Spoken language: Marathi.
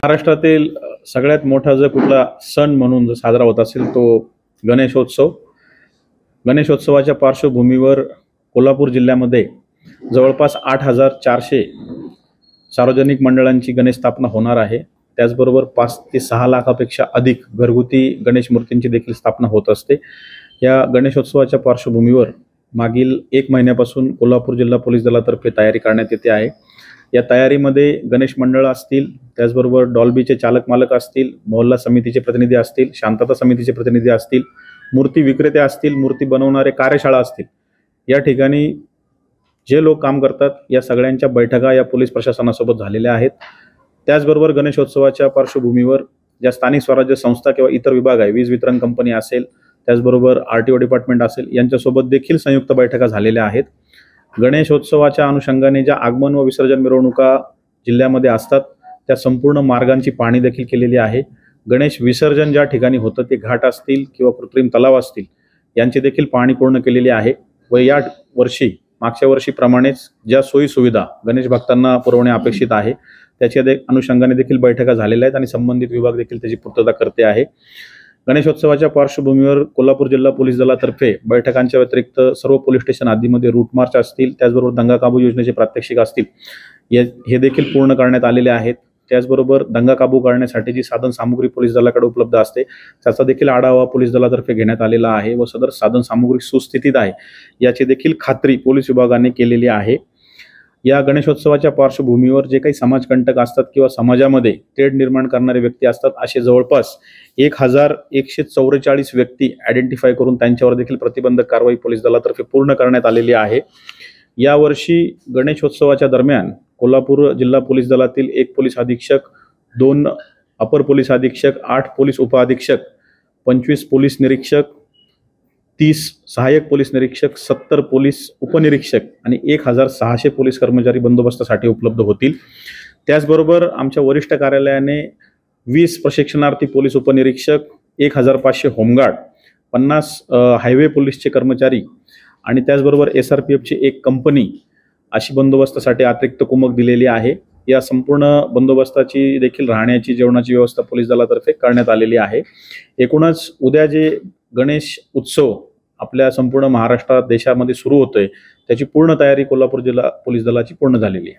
महाराष्ट्रातील सगळ्यात मोठा जर कुठला सण म्हणून जर साजरा होत असेल तो गणेशोत्सव। गणेशोत्सवाच्या पार्श्वभूमीवर कोल्हापूर जिल्ह्यामध्ये जवळपास 8,400 सार्वजनिक मंडळांची गणेश स्थापना होणार आहे। त्याचबरोबर 5 ते 6 लाखापेक्षा अधिक घरगुती गणेश मूर्तींची देखील स्थापना होत असते। या गणेशोत्सवाच्या पार्श्वभूमीवर मागील 1 महिन्यापासून कोल्हापूर जिल्हा पोलीस दलातर्फे तयारी करण्यात येते आहे। या तयारीमध्ये गणेश मंडळ असतील, त्याचबरोबर डॉल्बीचे चालक मालक असतील, मोहल्ला समितीचे प्रतिनिधी असतील, शांतता समितीचे प्रतिनिधी असतील, मूर्ती विक्रेते असतील, मूर्ती बनवणारे कार्यशाळा असतील, या ठिकाणी जे लोक काम करतात या सगळ्यांच्या बैठका या पोलीस प्रशासनासोबत झालेल्या आहेत। त्याचबरोबर गणेशोत्सवाच्या पार्श्वभूमीवर ज्या स्थानिक स्वराज्य संस्था किंवा इतर विभाग आहे, वीज वितरण कंपनी असेल, त्याचबरोबर RTO डिपार्टमेंट असेल, यांच्यासोबत देखील संयुक्त बैठका झालेल्या आहेत। गणेशोत्सवाच्या अनुषंगाने ज्या आगमन व विसर्जन मिरवणुका जिल्ह्यामध्ये असतात त्या संपूर्ण मार्गांची पाहणी देखील केलेली आहे। गणेश विसर्जन ज्या ठिकाणी होतं ते घाट असतील किंवा कृत्रिम तलाव असतील यांची देखील पाहणी पूर्ण केलेली आहे व या वर्षी मागच्या वर्षीप्रमाणेच ज्या सोयी सुविधा गणेश भक्तांना पुरवणे अपेक्षित आहे त्याच्या अनुषंगाने देखील बैठका झालेल्या आहेत आणि संबंधित विभाग देखील त्याची पूर्तता करते आहे। गणेशोत्सवाच्या पार्श्वभूमीवर कोल्हापूर जिल्हा पोलीस दलातर्फे बैठकांच्या व्यतिरिक्त सर्व पोलीस स्टेशन आदीमध्ये रूट मार्च असतील, त्याचबरोबर दंगा काबू योजनेचे प्रात्यक्षिक असतील, हे देखील पूर्ण करण्यात आलेले आहेत। त्याचबरोबर दंगा काबू करण्यासाठी जी साधन सामुग्री पोलीस दलाकडे उपलब्ध असते त्याचा देखील आढावा पोलीस दलातर्फे घेण्यात आलेला आहे व सदर साधन सामुग्री सुस्थितीत आहे याची देखील खात्री पोलीस विभागाने केलेली आहे। या गणेशोत्सवाच्या पार्श्वभूमीवर जे काही समाजकंटक असतात किंवा समाजामध्ये तेढ निर्माण करणारे व्यक्ती असतात असे जवळपास 1,144 व्यक्ती आयडेंटिफाय करून त्यांच्यावर देखील प्रतिबंधक कारवाई पोलीस दलातर्फे पूर्ण करण्यात आलेली आहे। यावर्षी गणेशोत्सवाच्या दरम्यान कोल्हापूर जिल्हा पोलीस दलातील 1 पोलीस अधीक्षक, 2 अपर पोलीस अधीक्षक, 8 पोलीस उपअधीक्षक, 25 पोलीस निरीक्षक, 30 सहाय्यक पोलीस निरीक्षक, 70 पोलीस उपनिरीक्षक आणि 1,600 पोलीस कर्मचारी बंदोबस्तासाठी उपलब्ध होतील। त्याचबरोबर आमच्या वरिष्ठ कार्यालयाने 20 प्रशिक्षणार्थी पोलीस उपनिरीक्षक, 1,500 होमगार्ड, 50 हायवे पोलीसचे कर्मचारी आणि त्याचबरोबर SRPFची 1 कंपनी अशी बंदोबस्तासाठी अतिरिक्त कुमक दिलेली आहे। या संपूर्ण बंदोबस्ताची देखील राहण्याची जेवणाची व्यवस्था पोलीस दलातर्फे करण्यात आलेली आहे। एकूणच उद्या जे गणेश उत्सव आपल्या संपूर्ण महाराष्ट्रात देशामध्ये सुरू होतोय त्याची पूर्ण तयारी कोल्हापूर जिल्हा पोलीस दलाची पूर्ण झालेली आहे।